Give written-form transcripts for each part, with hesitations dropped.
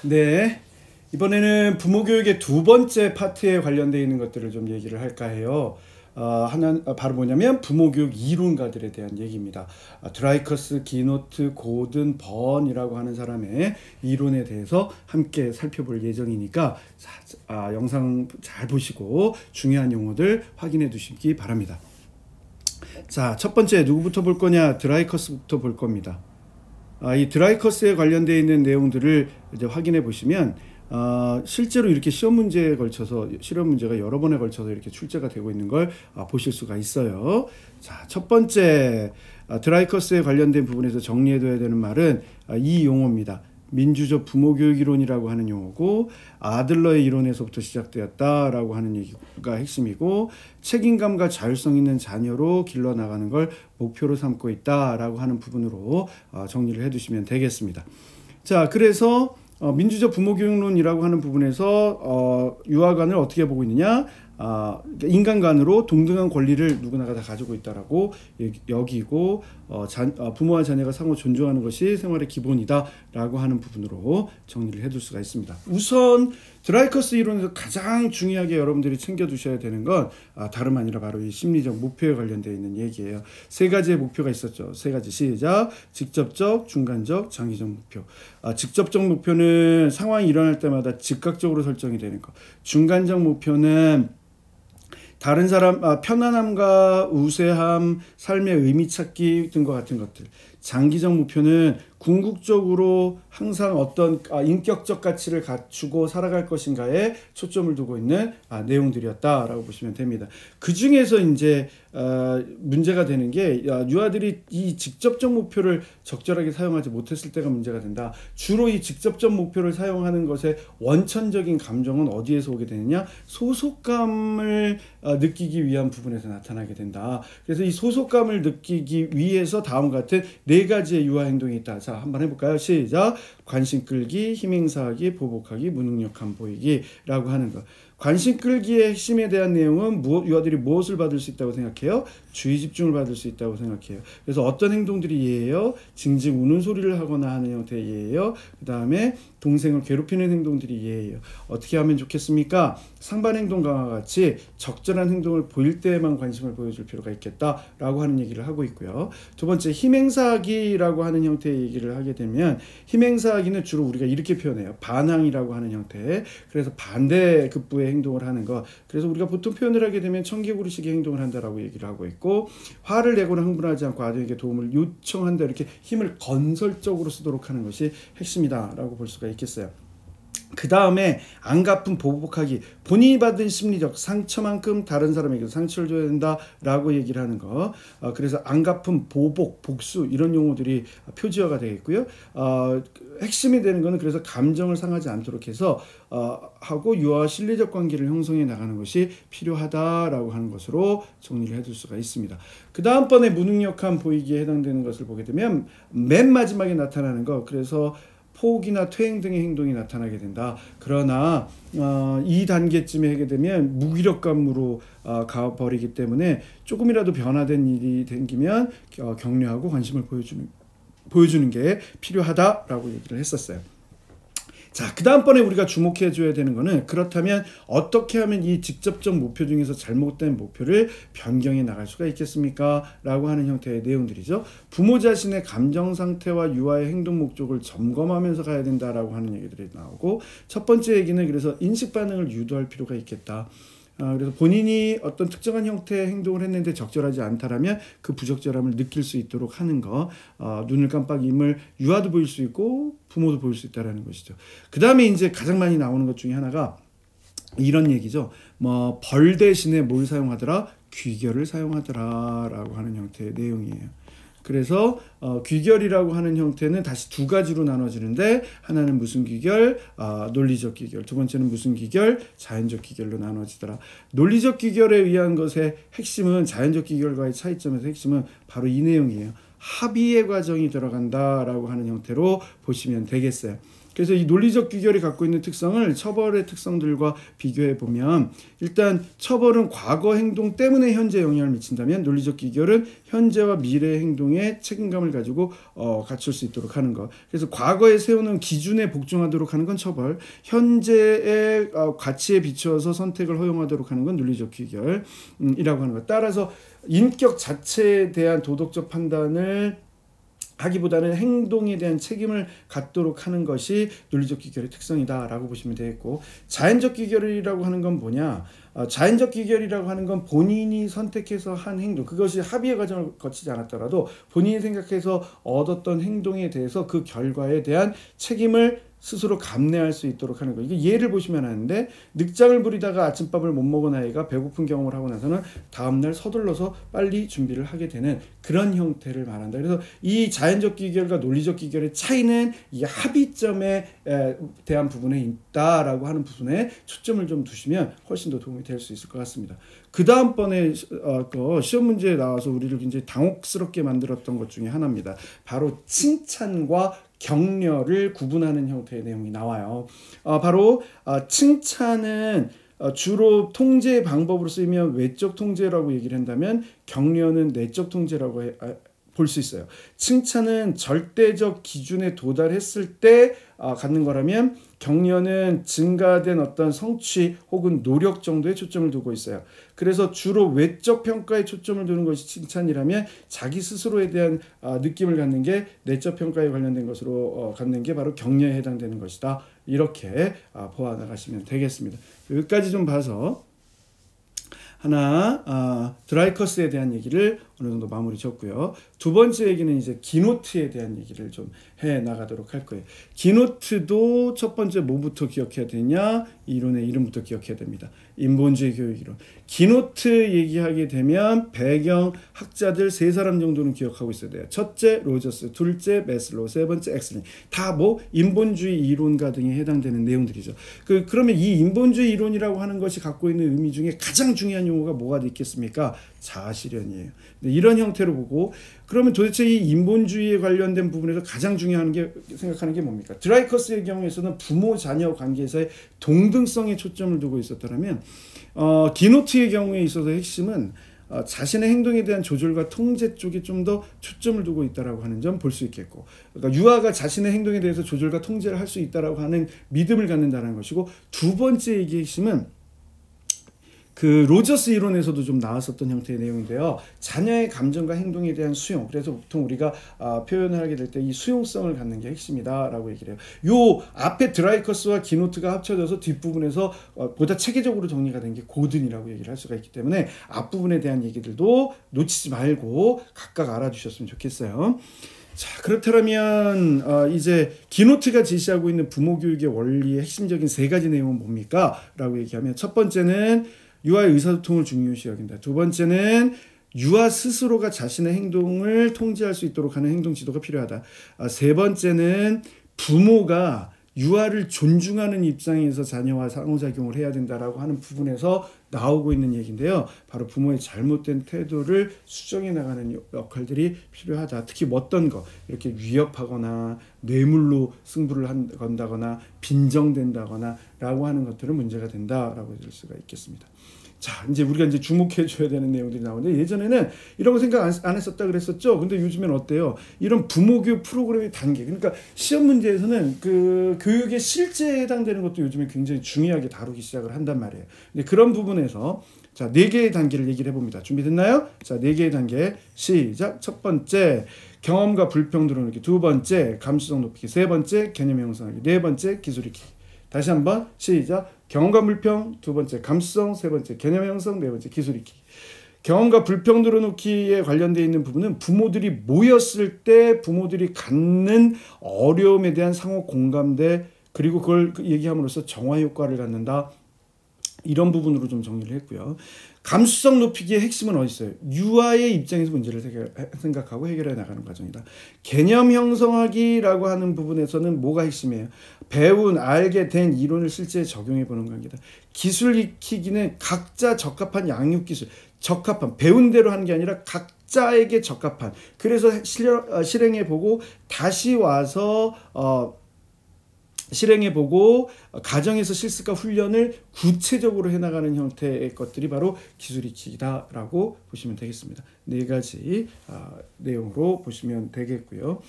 네. 이번에는 부모 교육의 두 번째 파트에 관련되어 있는 것들을 좀 얘기를 할까 해요. 바로 뭐냐면 부모 교육 이론가들에 대한 얘기입니다. 드라이커스, 기노트, 고든, 번이라고 하는 사람의 이론에 대해서 함께 살펴볼 예정이니까 영상 잘 보시고 중요한 용어들 확인해 두시기 바랍니다. 자, 첫 번째 누구부터 볼 거냐? 드라이커스부터 볼 겁니다. 이 드라이커스에 관련되어 있는 내용들을 이제 확인해 보시면 실제로 이렇게 시험 문제에 걸쳐서 실험 문제가 여러 번에 걸쳐서 이렇게 출제가 되고 있는 걸 보실 수가 있어요. 자, 첫 번째 드라이커스에 관련된 부분에서 정리해둬야 되는 말은 이 용어입니다. 민주적 부모교육이론이라고 하는 용어고, 아들러의 이론에서부터 시작되었다라고 하는 얘기가 핵심이고, 책임감과 자율성 있는 자녀로 길러나가는 걸 목표로 삼고 있다라고 하는 부분으로 정리를 해두시면 되겠습니다. 자, 그래서 민주적 부모교육론이라고 하는 부분에서 유아관을 어떻게 보고 있느냐? 인간관으로 동등한 권리를 누구나가 다 가지고 있다라고 여기고, 부모와 자녀가 상호 존중하는 것이 생활의 기본이다라고 하는 부분으로 정리를 해둘 수가 있습니다. 우선 드라이커스 이론에서 가장 중요하게 여러분들이 챙겨두셔야 되는 건 다름 아니라 바로 이 심리적 목표에 관련되어 있는 얘기예요. 세 가지의 목표가 있었죠. 세 가지 시작. 직접적, 중간적, 장기적 목표. 직접적 목표는 상황이 일어날 때마다 즉각적으로 설정이 되는 것. 중간적 목표는 다른 사람 편안함과 우세함, 삶의 의미 찾기 등과 같은 것들. 장기적 목표는 궁극적으로 항상 어떤 인격적 가치를 갖추고 살아갈 것인가에 초점을 두고 있는 내용들이었다라고 보시면 됩니다. 그 중에서 이제 문제가 되는 게 유아들이 이 직접적 목표를 적절하게 사용하지 못했을 때가 문제가 된다. 주로 이 직접적 목표를 사용하는 것의 원천적인 감정은 어디에서 오게 되느냐? 소속감을 느끼기 위한 부분에서 나타나게 된다. 그래서 이 소속감을 느끼기 위해서 다음과 같은 네 가지의 유아 행동이 있다. 자, 한번 해볼까요? 시작. 관심 끌기, 힘행사하기, 보복하기, 무능력함 보이기라고 하는 것. 관심 끌기의 핵심에 대한 내용은 유아들이 무엇을 받을 수 있다고 생각해요? 주의 집중을 받을 수 있다고 생각해요. 그래서 어떤 행동들이 예예요? 징징 우는 소리를 하거나 하는 형태의 예예요. 그 다음에 동생을 괴롭히는 행동들이 예예요. 어떻게 하면 좋겠습니까? 상반 행동 강화와 같이 적절한 행동을 보일 때에만 관심을 보여줄 필요가 있겠다라고 하는 얘기를 하고 있고요. 두 번째, 힘행사하기라고 하는 형태의 얘기를 하게 되면, 힘행사하기는 주로 우리가 이렇게 표현해요. 반항이라고 하는 형태. 그래서 반대급부의 행동을 하는 것. 그래서 우리가 보통 표현을 하게 되면 청개구리식의 행동을 한다라고 얘기를 하고 있고, 화를 내거나 흥분하지 않고 아들에게 도움을 요청한다, 이렇게 힘을 건설적으로 쓰도록 하는 것이 핵심이다라고 볼 수가 있겠어요. 그 다음에 안갚은 보복하기, 본인이 받은 심리적 상처만큼 다른 사람에게도 상처를 줘야 된다라고 얘기를 하는 거. 그래서 안갚은 보복, 복수 이런 용어들이 표지어가 되겠고요. 핵심이 되는 거는 그래서 감정을 상하지 않도록 해서 하고 유아와 신뢰적 관계를 형성해 나가는 것이 필요하다라고 하는 것으로 정리를 해둘 수가 있습니다. 그 다음번에 무능력함 보이기에 해당되는 것을 보게 되면 맨 마지막에 나타나는 거, 그래서 포기나 퇴행 등의 행동이 나타나게 된다. 그러나 이 단계쯤에 하게 되면 무기력감으로 가버리기 때문에 조금이라도 변화된 일이 생기면 격려하고 관심을 보여주는 게 필요하다라고 얘기를 했었어요. 자, 그 다음번에 우리가 주목해 줘야 되는 거는, 그렇다면 어떻게 하면 이 직접적 목표 중에서 잘못된 목표를 변경해 나갈 수가 있겠습니까? 라고 하는 형태의 내용들이죠. 부모 자신의 감정 상태와 유아의 행동 목적을 점검하면서 가야 된다라고 하는 얘기들이 나오고, 첫 번째 얘기는 그래서 인식 반응을 유도할 필요가 있겠다. 그래서 본인이 어떤 특정한 형태의 행동을 했는데 적절하지 않다라면 그 부적절함을 느낄 수 있도록 하는 거. 눈을 깜빡임을 유아도 보일 수 있고 부모도 보일 수 있다는 것이죠. 그 다음에 이제 가장 많이 나오는 것 중에 하나가 이런 얘기죠. 벌 대신에 뭘 사용하더라? 귀결을 사용하더라라고 하는 형태의 내용이에요. 그래서 귀결이라고 하는 형태는 다시 두 가지로 나눠지는데, 하나는 무슨 귀결? 논리적 귀결. 두 번째는 무슨 귀결? 자연적 귀결로 나눠지더라. 논리적 귀결에 의한 것의 핵심은, 자연적 귀결과의 차이점에서 핵심은 바로 이 내용이에요. 합의의 과정이 들어간다라고 하는 형태로 보시면 되겠어요. 그래서 이 논리적 귀결이 갖고 있는 특성을 처벌의 특성들과 비교해 보면, 일단 처벌은 과거 행동 때문에 현재 영향을 미친다면, 논리적 귀결은 현재와 미래 행동에 책임감을 가지고 갖출 수 있도록 하는 것. 그래서 과거에 세우는 기준에 복종하도록 하는 건 처벌, 현재의 가치에 비추어서 선택을 허용하도록 하는 건 논리적 귀결이라고 하는 것. 따라서 인격 자체에 대한 도덕적 판단을 하기보다는 행동에 대한 책임을 갖도록 하는 것이 논리적 귀결의 특성이다라고 보시면 되겠고, 자연적 귀결이라고 하는 건 뭐냐? 자연적 귀결이라고 하는 건 본인이 선택해서 한 행동, 그것이 합의의 과정을 거치지 않았더라도 본인이 생각해서 얻었던 행동에 대해서 그 결과에 대한 책임을 스스로 감내할 수 있도록 하는 거. 이게 예를 보시면 하는데, 늑장을 부리다가 아침밥을 못 먹은 아이가 배고픈 경험을 하고 나서는 다음날 서둘러서 빨리 준비를 하게 되는 그런 형태를 말한다. 그래서 이 자연적 귀결과 논리적 귀결의 차이는 이 합의점에 대한 부분에 있다라고 하는 부분에 초점을 좀 두시면 훨씬 더 도움이 될 수 있을 것 같습니다. 그 다음번에 시험 문제에 나와서 우리를 굉장히 당혹스럽게 만들었던 것 중에 하나입니다. 바로 칭찬과 격려를 구분하는 형태의 내용이 나와요. 바로 칭찬은 주로 통제 방법으로 쓰이면 외적 통제라고 얘기를 한다면, 격려는 내적 통제라고 볼 수 있어요. 칭찬은 절대적 기준에 도달했을 때 갖는 거라면, 격려는 증가된 어떤 성취 혹은 노력 정도에 초점을 두고 있어요. 그래서 주로 외적 평가에 초점을 두는 것이 칭찬이라면, 자기 스스로에 대한 느낌을 갖는 게 내적 평가에 관련된 것으로 갖는 게 바로 격려에 해당되는 것이다. 이렇게 보아 나가시면 되겠습니다. 여기까지 좀 봐서 하나, 드라이커스에 대한 얘기를 어느 정도 마무리 졌고요. 두 번째 얘기는 이제 기노트에 대한 얘기를 좀 해 나가도록 할 거예요. 기노트도 첫 번째 뭐부터 기억해야 되냐? 이론의 이름부터 기억해야 됩니다. 인본주의 교육 이론. 기노트 얘기하게 되면 배경 학자들 세 사람 정도는 기억하고 있어야 돼요. 첫째 로저스, 둘째 메슬로우, 세 번째 엑슬린. 다 뭐 인본주의 이론가 등에 해당되는 내용들이죠. 그러면 이 인본주의 이론이라고 하는 것이 갖고 있는 의미 중에 가장 중요한 용어가 뭐가 있겠습니까? 자아실현이에요. 이런 형태로 보고, 그러면 도대체 이 인본주의에 관련된 부분에서 가장 중요한 게 생각하는 게 뭡니까? 드라이커스의 경우에서는 부모 자녀 관계에서의 동등성에 초점을 두고 있었다면, 기노트의 경우에 있어서 핵심은 자신의 행동에 대한 조절과 통제 쪽에 좀 더 초점을 두고 있다라고 하는 점 볼 수 있겠고, 그러니까 유아가 자신의 행동에 대해서 조절과 통제를 할 수 있다라고 하는 믿음을 갖는다는 것이고, 두 번째 얘기의 핵심은 그 로저스 이론에서도 좀 나왔었던 형태의 내용인데요. 자녀의 감정과 행동에 대한 수용. 그래서 보통 우리가 표현을 하게 될 때 이 수용성을 갖는 게 핵심이다라고 얘기를 해요. 요 앞에 드라이커스와 기노트가 합쳐져서 뒷부분에서 보다 체계적으로 정리가 된 게 고든이라고 얘기를 할 수가 있기 때문에 앞부분에 대한 얘기들도 놓치지 말고 각각 알아주셨으면 좋겠어요. 자, 그렇다면 이제 기노트가 제시하고 있는 부모 교육의 원리의 핵심적인 세 가지 내용은 뭡니까? 라고 얘기하면, 첫 번째는 유아의 의사소통을 중요시 여긴다. 두 번째는 유아 스스로가 자신의 행동을 통제할 수 있도록 하는 행동 지도가 필요하다. 세 번째는 부모가 유아를 존중하는 입장에서 자녀와 상호작용을 해야 된다라고 하는 부분에서 나오고 있는 얘기인데요. 바로 부모의 잘못된 태도를 수정해 나가는 역할들이 필요하다. 특히 어떤 거, 이렇게 위협하거나 뇌물로 승부를 건다거나 빈정된다거나 라고 하는 것들은 문제가 된다라고 될 수가 있겠습니다. 자, 이제 우리가 이제 주목해 줘야 되는 내용들이 나오는데, 예전에는 이런 거 생각 안 했었다 그랬었죠. 근데 요즘엔 어때요? 이런 부모 교육 프로그램의 단계, 그러니까 시험 문제에서는 그 교육의 실제에 해당되는 것도 요즘에 굉장히 중요하게 다루기 시작을 한단 말이에요. 근데 그런 부분에서 자, 4개의 단계를 얘기를 해봅니다. 준비됐나요? 자, 4개의 단계 시작. 첫 번째, 경험과 불평 드러내기. 두 번째, 감수성 높이기. 세 번째, 개념 형성하기. 네 번째, 기술 익히기. 다시 한번 시작. 경험과 불평, 두 번째 감수성, 세 번째 개념 형성, 네 번째 기술 익히기. 경험과 불평 드러놓기에 관련되어 있는 부분은 부모들이 모였을 때 부모들이 갖는 어려움에 대한 상호 공감대, 그리고 그걸 얘기함으로써 정화 효과를 갖는다. 이런 부분으로 좀 정리를 했고요. 감수성 높이기의 핵심은 어디 있어요? 유아의 입장에서 문제를 생각하고 해결해 나가는 과정이다. 개념 형성하기라고 하는 부분에서는 뭐가 핵심이에요? 배운, 알게 된 이론을 실제에 적용해 보는 관계다. 기술 익히기는 각자 적합한 양육 기술, 적합한, 배운 대로 하는 게 아니라 각자에게 적합한, 그래서 실행해 보고 다시 와서 실행해보고 가정에서 실습과 훈련을 구체적으로 해나가는 형태의 것들이 바로 기술이치기다라고 보시면 되겠습니다. 네 가지 내용으로 보시면 되겠고요.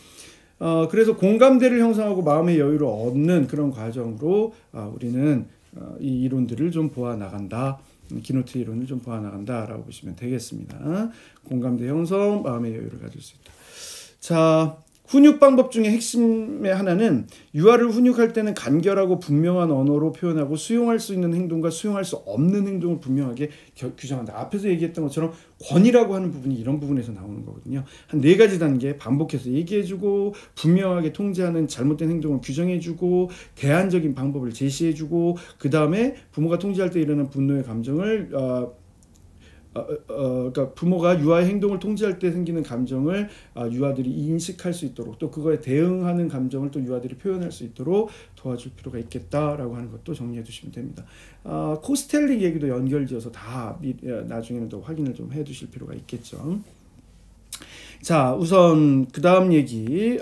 그래서 공감대를 형성하고 마음의 여유를 얻는 그런 과정으로 우리는 이 이론들을 좀 보아 나간다. 기노트 이론을 좀 보아 나간다라고 보시면 되겠습니다. 공감대 형성, 마음의 여유를 가질 수 있다. 자, 훈육 방법 중에 핵심의 하나는 유아를 훈육할 때는 간결하고 분명한 언어로 표현하고 수용할 수 있는 행동과 수용할 수 없는 행동을 분명하게 규정한다. 앞에서 얘기했던 것처럼 권위라고 하는 부분이 이런 부분에서 나오는 거거든요. 한 4가지 단계 반복해서 얘기해주고 분명하게 통제하는 잘못된 행동을 규정해주고 대안적인 방법을 제시해주고 그 다음에 부모가 통제할 때 일어나는 분노의 감정을 그러니까 부모가 유아의 행동을 통제할 때 생기는 감정을 유아들이 인식할 수 있도록 또 그거에 대응하는 감정을 또 유아들이 표현할 수 있도록 도와줄 필요가 있겠다라고 하는 것도 정리해 주시면 됩니다. 코스텔릭 얘기도 연결지어서 다 나중에는 또 확인을 좀 해 두실 필요가 있겠죠. 자, 우선 그 다음 얘기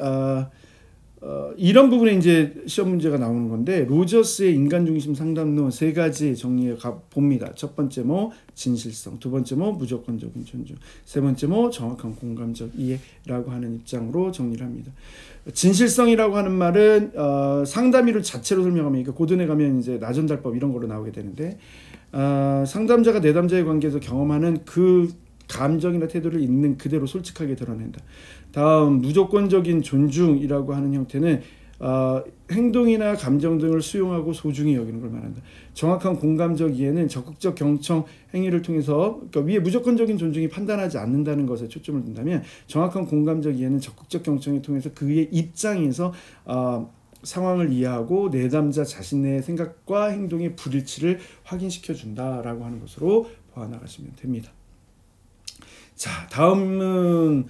이런 부분에 이제 시험 문제가 나오는 건데 로저스의 인간 중심 상담론 3가지 정리해 봅니다. 첫 번째 뭐 진실성, 두 번째 뭐 무조건적인 존중, 세 번째 뭐 정확한 공감적 이해라고 하는 입장으로 정리를 합니다. 진실성이라고 하는 말은 상담이론 자체로 설명하면 그러니까 고전에 가면 이제 나전달법 이런 거로 나오게 되는데 상담자가 내담자의 관계에서 경험하는 그 감정이나 태도를 있는 그대로 솔직하게 드러낸다. 다음 무조건적인 존중이라고 하는 형태는 행동이나 감정 등을 수용하고 소중히 여기는 걸 말한다. 정확한 공감적 이해는 적극적 경청 행위를 통해서 그러니까 위에 무조건적인 존중이 판단하지 않는다는 것에 초점을 둔다면 정확한 공감적 이해는 적극적 경청을 통해서 그의 입장에서 상황을 이해하고 내담자 자신의 생각과 행동의 불일치를 확인시켜 준다라고 하는 것으로 보아나가시면 됩니다. 자, 다음은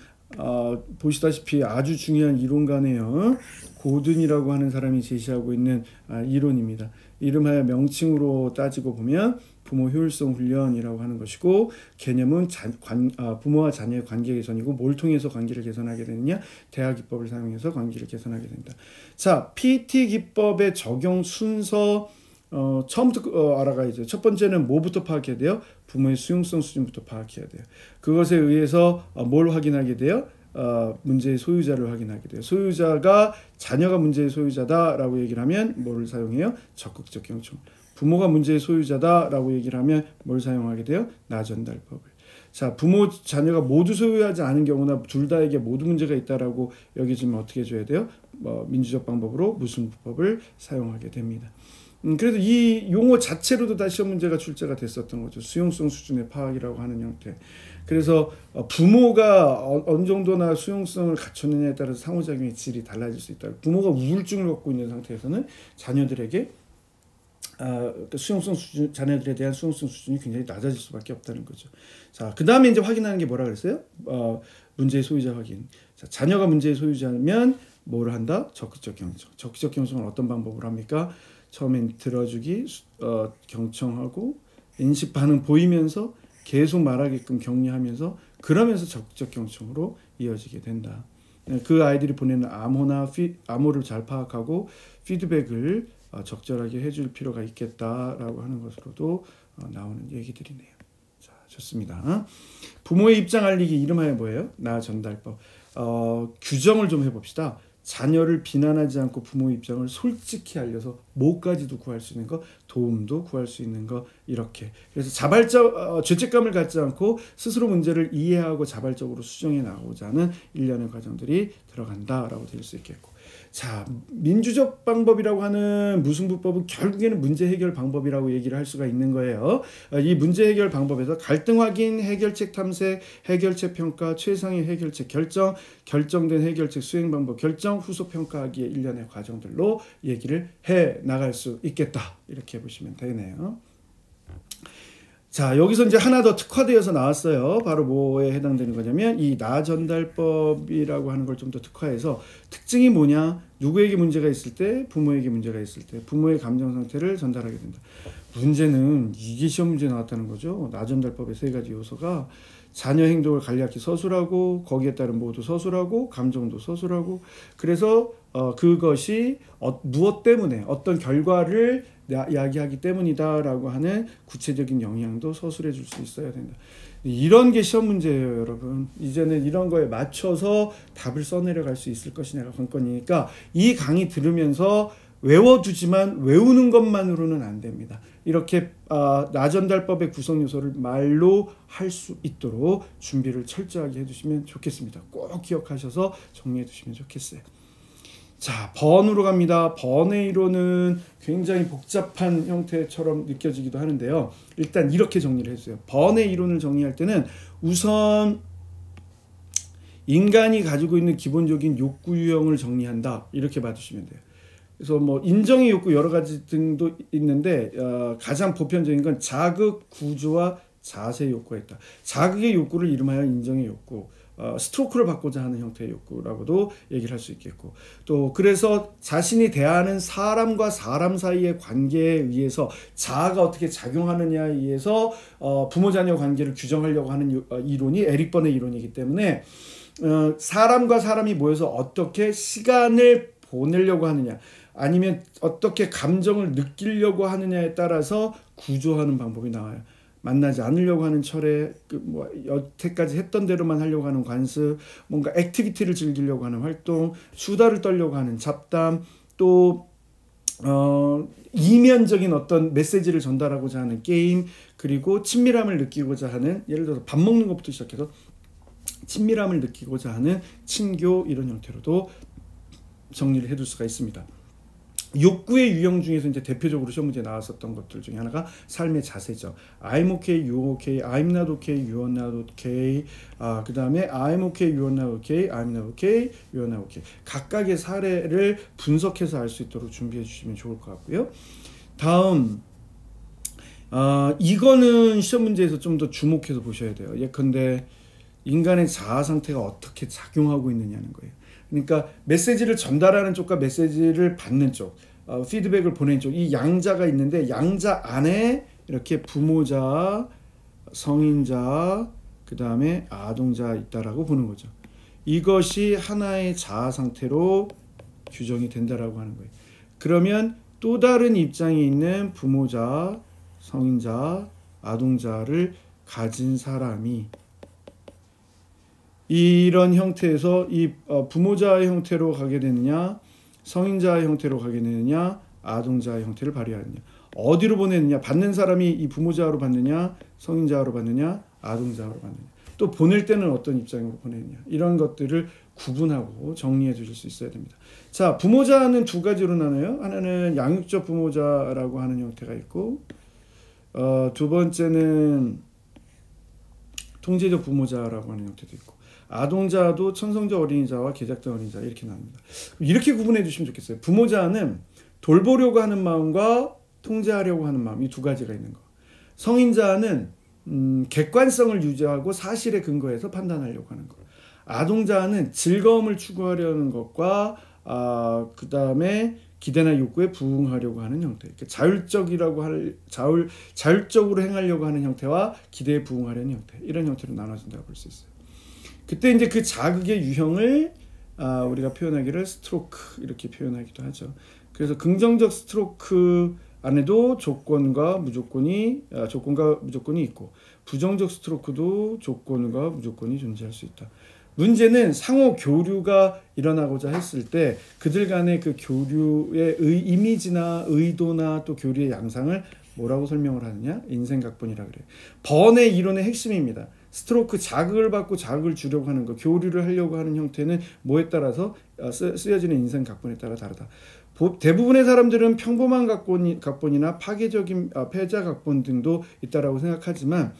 보시다시피 아주 중요한 이론가네요. 고든이라고 하는 사람이 제시하고 있는 이론입니다. 이름하여 명칭으로 따지고 보면 부모 효율성 훈련이라고 하는 것이고 개념은 부모와 자녀의 관계 개선이고 뭘 통해서 관계를 개선하게 되느냐? 대화 기법을 사용해서 관계를 개선하게 된다. 자, PT 기법의 적용 순서 처음부터 알아가야죠. 첫 번째는 뭐부터 파악해야 돼요? 부모의 수용성 수준부터 파악해야 돼요. 그것에 의해서 뭘 확인하게 돼요? 문제의 소유자를 확인하게 돼요. 소유자가 자녀가 문제의 소유자다라고 얘기를 하면 뭐를 사용해요? 적극적 경청. 부모가 문제의 소유자다라고 얘기를 하면 뭘 사용하게 돼요? 나전달법을. 자, 부모, 자녀가 모두 소유하지 않은 경우나 둘 다에게 모두 문제가 있다라고 여겨지면 어떻게 해줘야 돼요? 민주적 방법으로 무승부법을 사용하게 됩니다. 그래서 이 용어 자체로도 다 시험 문제가 출제가 됐었던 거죠. 수용성 수준의 파악이라고 하는 형태. 그래서 부모가 어느 정도나 수용성을 갖췄느냐에 따라서 상호작용의 질이 달라질 수 있다. 부모가 우울증을 갖고 있는 상태에서는 자녀들에게 수용성 수준, 자녀들에 대한 수용성 수준이 굉장히 낮아질 수밖에 없다는 거죠. 자, 그 다음에 이제 확인하는 게 뭐라 그랬어요? 문제의 소유자 확인. 자, 자녀가 문제의 소유자면 뭐를 한다? 적극적 경청. 적극적 경청은 어떤 방법으로 합니까? 처음엔 들어주기, 경청하고 인식 반응 보이면서 계속 말하게끔 격려하면서 그러면서 적극적 경청으로 이어지게 된다. 그 아이들이 보내는 암호를 잘 파악하고 피드백을 적절하게 해줄 필요가 있겠다라고 하는 것으로도 나오는 얘기들이네요. 자, 좋습니다. 부모의 입장 알리기 이름하여 뭐예요? 나전달법. 규정을 좀 해봅시다. 자녀를 비난하지 않고 부모 입장을 솔직히 알려서 뭐까지도 구할 수 있는 거, 도움도 구할 수 있는 거 이렇게. 그래서 죄책감을 갖지 않고 스스로 문제를 이해하고 자발적으로 수정해 나가고자 하는 일련의 과정들이 들어간다라고 될 수 있겠고. 자, 민주적 방법이라고 하는 무승부법은 결국에는 문제 해결 방법이라고 얘기를 할 수가 있는 거예요. 이 문제 해결 방법에서 갈등 확인, 해결책 탐색, 해결책 평가, 최상의 해결책 결정, 결정된 해결책 수행 방법 결정, 후속 평가하기의 일련의 과정들로 얘기를 해 나갈 수 있겠다. 이렇게 보시면 되네요. 자, 여기서 이제 하나 더 특화되어서 나왔어요. 바로 뭐에 해당되는 거냐면 이 나전달법이라고 하는 걸 좀 더 특화해서 특징이 뭐냐? 누구에게 문제가 있을 때, 부모에게 문제가 있을 때 부모의 감정 상태를 전달하게 된다. 문제는 이게 시험 문제에 나왔다는 거죠. 나전달법의 3가지 요소가. 자녀 행동을 관리하기 서술하고 거기에 따른 모두 서술하고 감정도 서술하고 그래서 그것이 무엇 때문에 어떤 결과를 이야기하기 때문이다라고 하는 구체적인 영향도 서술해 줄 수 있어야 된다. 이런 게 시험 문제예요, 여러분. 이제는 이런 거에 맞춰서 답을 써내려갈 수 있을 것이냐가 관건이니까 이 강의 들으면서 외워두지만 외우는 것만으로는 안 됩니다. 이렇게 나전달법의 구성 요소를 말로 할 수 있도록 준비를 철저하게 해주시면 좋겠습니다. 꼭 기억하셔서 정리해 두시면 좋겠어요. 자, 번으로 갑니다. 번의 이론은 굉장히 복잡한 형태처럼 느껴지기도 하는데요. 일단 이렇게 정리를 해주세요. 번의 이론을 정리할 때는 우선 인간이 가지고 있는 기본적인 욕구 유형을 정리한다. 이렇게 봐주시면 돼요. 그래서 뭐 인정의 욕구 여러 가지 등도 있는데 가장 보편적인 건 자극, 구조와 자세 욕구가 있다. 자극의 욕구를 이름하여 인정의 욕구, 스트로크를 받고자 하는 형태의 욕구라고도 얘기를 할 수 있겠고, 또 그래서 자신이 대하는 사람과 사람 사이의 관계에 의해서 자아가 어떻게 작용하느냐에 의해서 부모 자녀 관계를 규정하려고 하는 이론이 에릭 번의 이론이기 때문에 사람과 사람이 모여서 어떻게 시간을 보내려고 하느냐 아니면 어떻게 감정을 느끼려고 하느냐에 따라서 구조하는 방법이 나와요. 만나지 않으려고 하는 철회, 여태까지 했던 대로만 하려고 하는 관습, 뭔가 액티비티를 즐기려고 하는 활동, 수다를 떨려고 하는 잡담, 또 이면적인 어떤 메시지를 전달하고자 하는 게임, 그리고 친밀함을 느끼고자 하는, 예를 들어서 밥 먹는 것부터 시작해서 친밀함을 느끼고자 하는 친교, 이런 형태로도 정리를 해둘 수가 있습니다. 욕구의 유형 중에서 이제 대표적으로 시험 문제에 나왔었던 것들 중에 하나가 삶의 자세죠. I'm okay, you're okay, I'm not okay, you're not okay. 그 다음에 I'm okay, you're not okay, I'm not okay, you're not okay. 각각의 사례를 분석해서 알 수 있도록 준비해 주시면 좋을 것 같고요. 다음, 이거는 시험 문제에서 좀 더 주목해서 보셔야 돼요. 예컨대 인간의 자아 상태가 어떻게 작용하고 있느냐는 거예요. 그러니까 메시지를 전달하는 쪽과 메시지를 받는 쪽, 피드백을 보내는 쪽, 이 양자가 있는데 양자 안에 이렇게 부모자, 성인자, 그 다음에 아동자 있다라고 보는 거죠. 이것이 하나의 자아 상태로 규정이 된다라고 하는 거예요. 그러면 또 다른 입장에 있는 부모자, 성인자, 아동자를 가진 사람이 이런 형태에서 이 부모자의 형태로 가게 되느냐, 성인자의 형태로 가게 되느냐, 아동자의 형태를 발휘하느냐, 어디로 보내느냐, 받는 사람이 이 부모자로 받느냐, 성인자로 받느냐, 아동자로 받느냐, 또 보낼 때는 어떤 입장으로 보내느냐, 이런 것들을 구분하고 정리해 주실 수 있어야 됩니다. 자, 부모자는 두 가지로 나눠요. 하나는 양육적 부모자라고 하는 형태가 있고, 두 번째는 통제적 부모자라고 하는 형태도 있고, 아동자도 천성자 어린이자와 계작자 어린이자 이렇게 나눕니다. 이렇게 구분해 주시면 좋겠어요. 부모자는 돌보려고 하는 마음과 통제하려고 하는 마음, 이 두 가지가 있는 거. 성인자는 객관성을 유지하고 사실에 근거해서 판단하려고 하는 거. 아동자는 즐거움을 추구하려는 것과 그 다음에 기대나 욕구에 부응하려고 하는 형태. 자율적으로 행하려고 하는 형태와 기대에 부응하려는 형태. 이런 형태로 나눠진다고 볼 수 있어요. 그때 이제 그 자극의 유형을 우리가 표현하기를 스트로크 이렇게 표현하기도 하죠. 그래서 긍정적 스트로크 안에도 조건과 무조건이 있고, 부정적 스트로크도 조건과 무조건이 존재할 수 있다. 문제는 상호 교류가 일어나고자 했을 때 그들 간의 그 교류의 이미지나 의도나 또 교류의 양상을 뭐라고 설명을 하느냐? 인생각본이라 그래요. 번의 이론의 핵심입니다. 스트로크, 자극을 받고 자극을 주려고 하는 거, 교류를 하려고 하는 형태는 뭐에 따라서 쓰여지는 인생각본에 따라 다르다. 대부분의 사람들은 평범한 각본이나 파괴적인 패자 각본 등도 있다라고 생각하지만,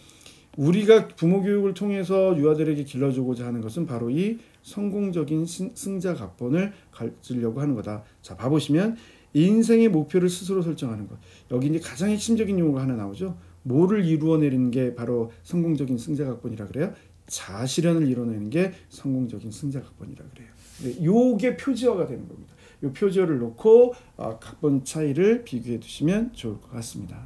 우리가 부모 교육을 통해서 유아들에게 길러주고자 하는 것은 바로 이 성공적인 승자 각본을 가지려고 하는 거다. 자, 봐보시면 인생의 목표를 스스로 설정하는 것. 여기 이제 가장 핵심적인 용어가 하나 나오죠. 뭐를 이루어내는 게 바로 성공적인 승자 각본이라 그래요? 자아실현을 이뤄내는 게 성공적인 승자 각본이라 그래요. 네, 요게 표지어가 되는 겁니다. 요 표지어를 놓고 각본 차이를 비교해 두시면 좋을 것 같습니다.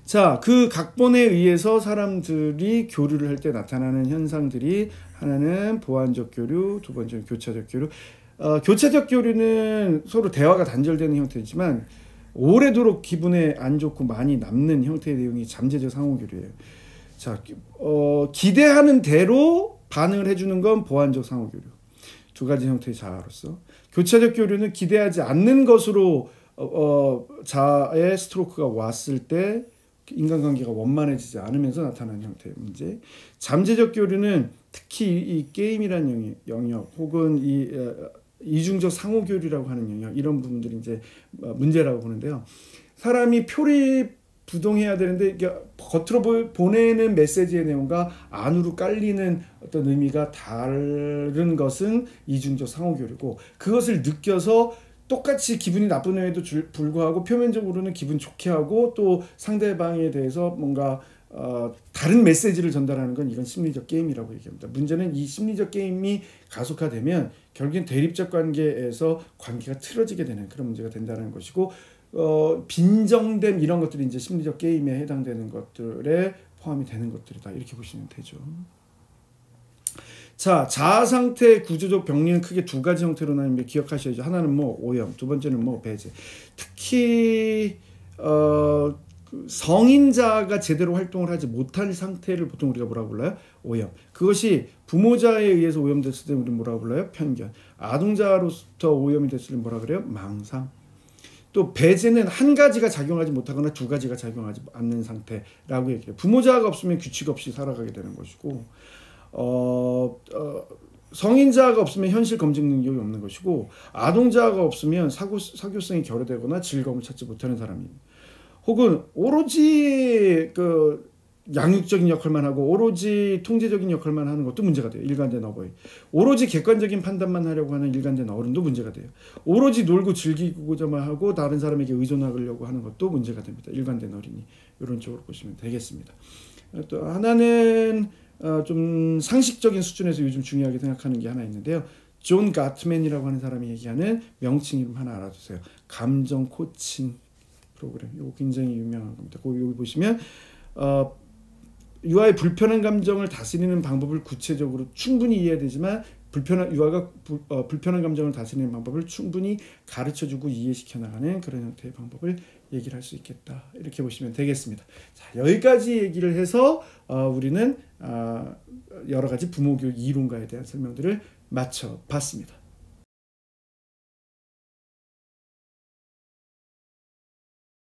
자, 그 각본에 의해서 사람들이 교류를 할 때 나타나는 현상들이 하나는 보완적 교류, 두 번째는 교차적 교류. 교차적 교류는 서로 대화가 단절되는 형태이지만 오래도록 기분에 안 좋고 많이 남는 형태의 내용이 잠재적 상호교류예요. 자, 기대하는 대로 반응을 해주는 건 보완적 상호교류. 두 가지 형태의 자아로서. 교차적 교류는 기대하지 않는 것으로 자아의 스트로크가 왔을 때 인간관계가 원만해지지 않으면서 나타나는 형태의 문제. 잠재적 교류는 특히 이 게임이라는 영역 혹은 이 이중적 상호교류라고 하는 영역, 이런 부분들이 이제 문제라고 보는데요. 사람이 표리부동해야 되는데 겉으로 보내는 메시지의 내용과 안으로 깔리는 어떤 의미가 다른 것은 이중적 상호교류고, 그것을 느껴서 똑같이 기분이 나쁜 애에도 불구하고 표면적으로는 기분 좋게 하고 또 상대방에 대해서 뭔가 다른 메시지를 전달하는 건 이건 심리적 게임이라고 얘기합니다. 문제는 이 심리적 게임이 가속화되면 결국엔 대립적 관계에서 관계가 틀어지게 되는 그런 문제가 된다는 것이고, 빈정됨 이런 것들이 이제 심리적 게임에 해당되는 것들에 포함이 되는 것들이다, 이렇게 보시면 되죠. 자, 자아 상태 구조적 병리는 크게 두 가지 형태로 나뉩니다. 기억하셔야죠. 하나는 뭐 오염, 두 번째는 뭐 배제. 특히 성인자가 제대로 활동을 하지 못할 상태를 보통 우리가 뭐라고 불러요? 오염. 그것이 부모자에 의해서 오염됐을 때 우리는 뭐라고 불러요? 편견. 아동자로부터 오염이 됐을 때 뭐라 그래요? 망상. 또 배제는 한 가지가 작용하지 못하거나 두 가지가 작용하지 않는 상태라고 얘기해요. 부모자가 없으면 규칙 없이 살아가게 되는 것이고, 성인자가 없으면 현실 검증 능력이 없는 것이고, 아동자가 없으면 사교성이 결여되거나 즐거움을 찾지 못하는 사람입니다. 혹은 오로지 그 양육적인 역할만 하고 오로지 통제적인 역할만 하는 것도 문제가 돼요. 일관된 어버이. 오로지 객관적인 판단만 하려고 하는 일관된 어른도 문제가 돼요. 오로지 놀고 즐기고자만 하고 다른 사람에게 의존하려고 하는 것도 문제가 됩니다. 일관된 어린이. 이런 쪽으로 보시면 되겠습니다. 또 하나는 좀 상식적인 수준에서 요즘 중요하게 생각하는 게 하나 있는데요. 존 가트맨이라고 하는 사람이 얘기하는 명칭 이름 하나 알아두세요. 감정 코칭 프로그램. 이거 굉장히 유명한 겁니다. 여기 보시면 유아의 불편한 감정을 다스리는 방법을 구체적으로 충분히 이해해야 되지만 유아가 불편한 감정을 다스리는 방법을 충분히 가르쳐주고 이해시켜 나가는 그런 형태의 방법을 얘기를 할 수 있겠다, 이렇게 보시면 되겠습니다. 자, 여기까지 얘기를 해서 우리는 여러 가지 부모교육 이론가에 대한 설명들을 마쳐봤습니다.